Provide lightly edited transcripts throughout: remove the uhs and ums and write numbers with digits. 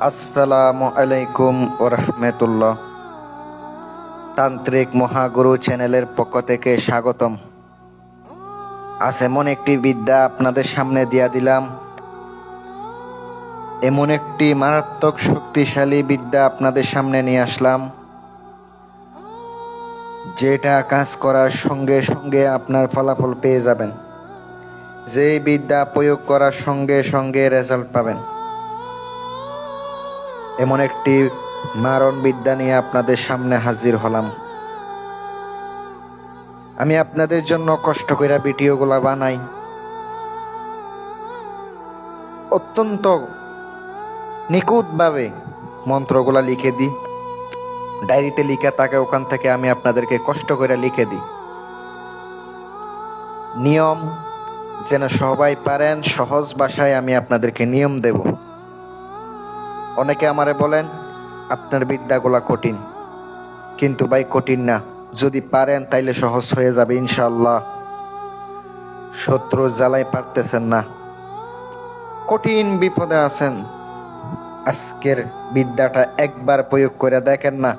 আসসালামু আলাইকুম ওরহমতুল্লাহ। তান্ত্রিক মহাগুরু চ্যানেলের পক্ষ থেকে স্বাগতম। আজ এমন একটি বিদ্যা আপনাদের সামনে দিয়া দিলাম, এমন একটি মারাত্মক শক্তিশালী বিদ্যা আপনাদের সামনে নিয়ে আসলাম, যেটা কাজ করার সঙ্গে সঙ্গে আপনার ফলাফল পেয়ে যাবেন। যেই বিদ্যা প্রয়োগ করার সঙ্গে সঙ্গে রেজাল্ট পাবেন, এমন একটি মারণ বিদ্যা নিয়ে আপনাদের সামনে হাজির হলাম। আমি আপনাদের জন্য কষ্ট করে ভিডিওগুলা বানাই, অত্যন্ত নিখুঁতভাবে মন্ত্রগুলা লিখে দিই, ডায়েরিতে লিখে থাকে, ওখান থেকে আমি আপনাদেরকে কষ্ট করে লিখে দিই। নিয়ম যেন সবাই পারেন, সহজ ভাষায় আমি আপনাদেরকে নিয়ম দেব। অনেকে আমারে বলেন আপনার বিদ্যাগুলা কঠিন, কিন্তু ভাই কঠিন না, যদি পারেন তাইলে সহজ হয়ে যাবে ইনশাআল্লাহ। শত্রুর জ্বালায় পারতেছেন না, কঠিন বিপদে আছেন, আজকের বিদ্যাটা একবার প্রয়োগ করে দেখেন না।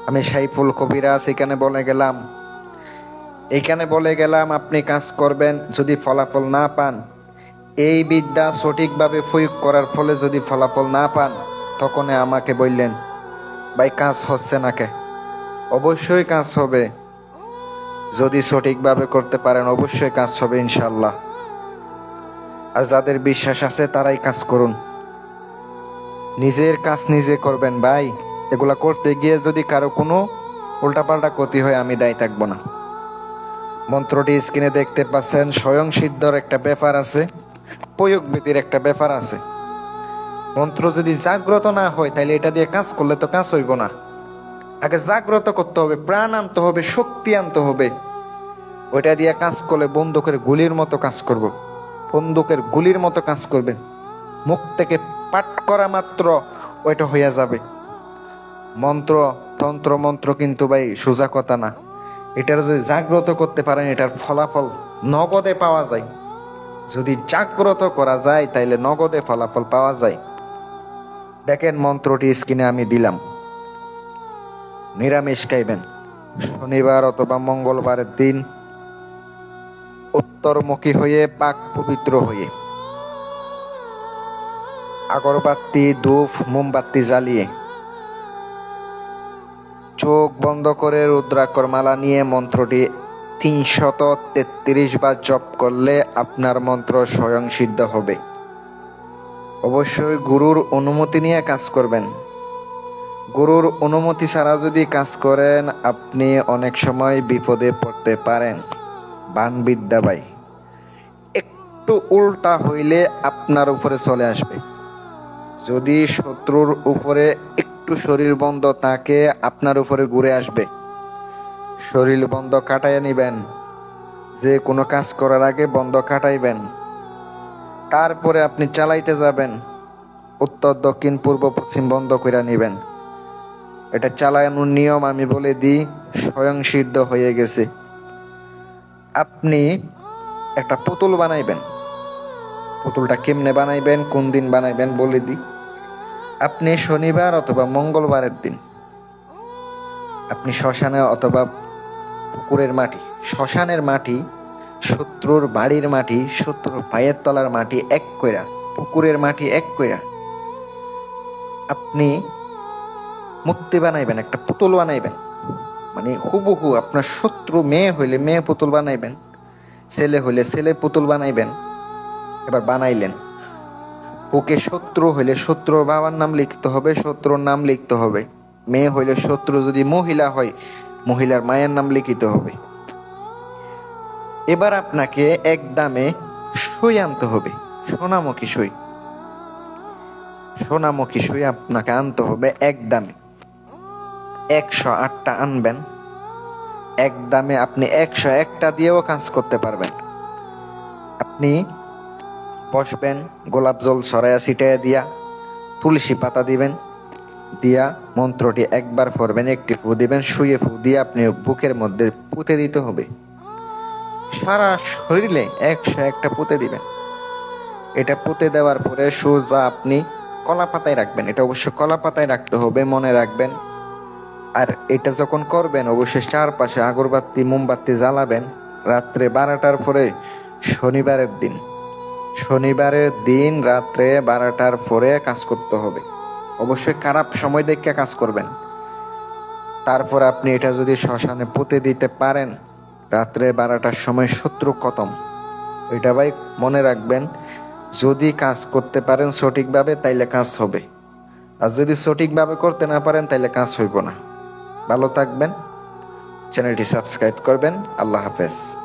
আমি সাইফুল কবিরাজ এখানে বলে গেলাম আপনি কাজ করবেন, যদি ফলাফল না পান, এই বিদ্যা সঠিকভাবে প্রয়োগ করার ফলে যদি ফলাফল না পান, তখন আমাকে বললেন ভাই কাজ হচ্ছে না কে? অবশ্যই কাজ হবে, যদি সঠিকভাবে করতে পারেন অবশ্যই কাজ হবে ইনশাল্লাহ। আর যাদের বিশ্বাস আছে তারাই কাজ করুন, নিজের কাজ নিজে করবেন ভাই। এগুলা করতে গিয়ে যদি কারো কোনো উল্টাপাল্টা ক্ষতি হয়, আমি দায়ী থাকবো না। মন্ত্রটি স্ক্রিনে দেখতে পাচ্ছেন, স্বয়ং সিদ্ধর একটা ব্যাপার আছে, প্রয়োগ বিধির একটা ব্যাপার আছে। মন্ত্র যদি জাগ্রত না হয় তাহলে এটা দিয়ে কাজ করলে তো কাজ হইব না। আগে জাগ্রত করতে হবে, প্রাণ আনতে হবে, শক্তি আনতে হবে। ওইটা দিয়ে কাজ করলে বন্দুকের গুলির মতো কাজ করব, বন্দুকের গুলির মতো কাজ করবে। মুখ থেকে পাঠ করা মাত্র ওইটা হইয়া যাবে। মন্ত্র তন্ত্র মন্ত্র কিন্তু ভাই সোজা কথা না। এটার যদি জাগ্রত করতে পারেন, এটার ফলাফল নগদে পাওয়া যায়। যদি জাগ্রত করা যায় তাইলে নগদে ফলাফল পাওয়া যায়। দেখেন মন্ত্রটি স্ক্রিনে আমি দিলাম। নিরামিষ খাইবেন, শনিবার অথবা মঙ্গলবারের দিন উত্তরমুখী হয়ে পাক পবিত্র হয়ে আগরবাতি ধূপ মোমবাতি জ্বালিয়ে চোখ বন্ধ করে রুদ্রাক্ষর মালা নিয়ে মন্ত্রটি 333 বার জপ করলে আপনার মন্ত্র স্বয়ং সিদ্ধ হবে। অবশ্যই গুরুর অনুমতি নিয়ে কাজ করবেন। গুরুর অনুমতি ছাড়া যদি কাজ করেন, আপনি অনেক সময় বিপদে পড়তে পারেন। বানবিদ্যা ভাই, একটু উল্টা হইলে আপনার উপরে চলে আসবে। যদি শত্রুর উপরে একটু শরীর বন্ধ থাকে, আপনার উপরে ঘুরে আসবে। শরীর বন্ধ কাটাইয়া নিবেন, যে কোনো কাজ করার আগে বন্ধ কাটাইবেন, তারপরে আপনি চালাইতে যাবেন। উত্তর দক্ষিণ পূর্ব পশ্চিম বন্ধ করে নিবেন। এটা চালানোর নিয়ম আমি বলে দিই, স্বয়ং সিদ্ধ হয়ে গেছে। আপনি একটা পুতুল বানাইবেন, পুতুলটা কেমনে বানাইবেন, কোন দিন বানাইবেন বলে দিই। আপনি শনিবার অথবা মঙ্গলবারের দিন আপনি শ্মশানে অথবা পুকুরের মাটি, শ্মশানের মাটি, শত্রুর বাড়ির মাটি, শত্রুর পায়ের তলার মাটি এক কইরা, পুকুরের মাটি এক কইরা আপনি মূর্তি বানাইবেন, একটা পুতুল বানাইবেন। মানে হুবহু আপনার শত্রু মেয়ে হইলে মেয়ে পুতুল বানাইবেন, ছেলে হইলে ছেলে পুতুল বানাইবেন। এবার বানাইলেন, ওকে শত্রু হইলে শত্রুর বাবার নাম লিখতে হবে, শত্রুর নাম লিখতে হবে। মেয়ে হইলে শত্রু, যদি মহিলা হয় মহিলার মায়ের নাম লিখিতে হবে। এবার আপনাকে এক দামে সই আনতে হবে, সোনামুখী সই, সোনামুখী সই আপনাকে আনতে হবে এক দামে। 108টা আনবেন এক দামে। আপনি 101টা দিয়েও কাজ করতে পারবেন। আপনি বসবেন, গোলাপ জল ছড়াইয়া ছিটাইয়া দিয়া তুলসী পাতা দিবেন, দিয়া মন্ত্রটি একবার পড়বেন, একটি ফু দিবেন, শুয়ে ফু দিয়ে আপনি বুকের মধ্যে পুঁতে দিতে হবে। সারা শরীরে 101টা পুঁতে দিবেন। এটা পুঁতে দেওয়ার পরে সোজা আপনি কলা পাতায় রাখবেন, এটা অবশ্যই কলা পাতায় রাখতে হবে, মনে রাখবেন। আর এটা যখন করবেন অবশ্যই চারপাশে আগরবাতি মোমবাতি জ্বালাবেন রাত্রে 12টার পরে। শনিবারের দিন, শনিবারের দিন রাত্রে 12টার পরে কাজ করতে হবে। অবশ্যই খারাপ সময় দেখে কাজ করবেন। তারপর আপনি এটা যদি শ্মশানে পুঁতে দিতে পারেন রাত্রে 12টার সময়, শত্রু খতম। এটা ভাই মনে রাখবেন, যদি কাজ করতে পারেন সঠিকভাবে তাইলে কাজ হবে, আর যদি সঠিকভাবে করতে না পারেন তাইলে কাজ হইব না। ভালো থাকবেন, চ্যানেলটি সাবস্ক্রাইব করবেন। আল্লাহ হাফেজ।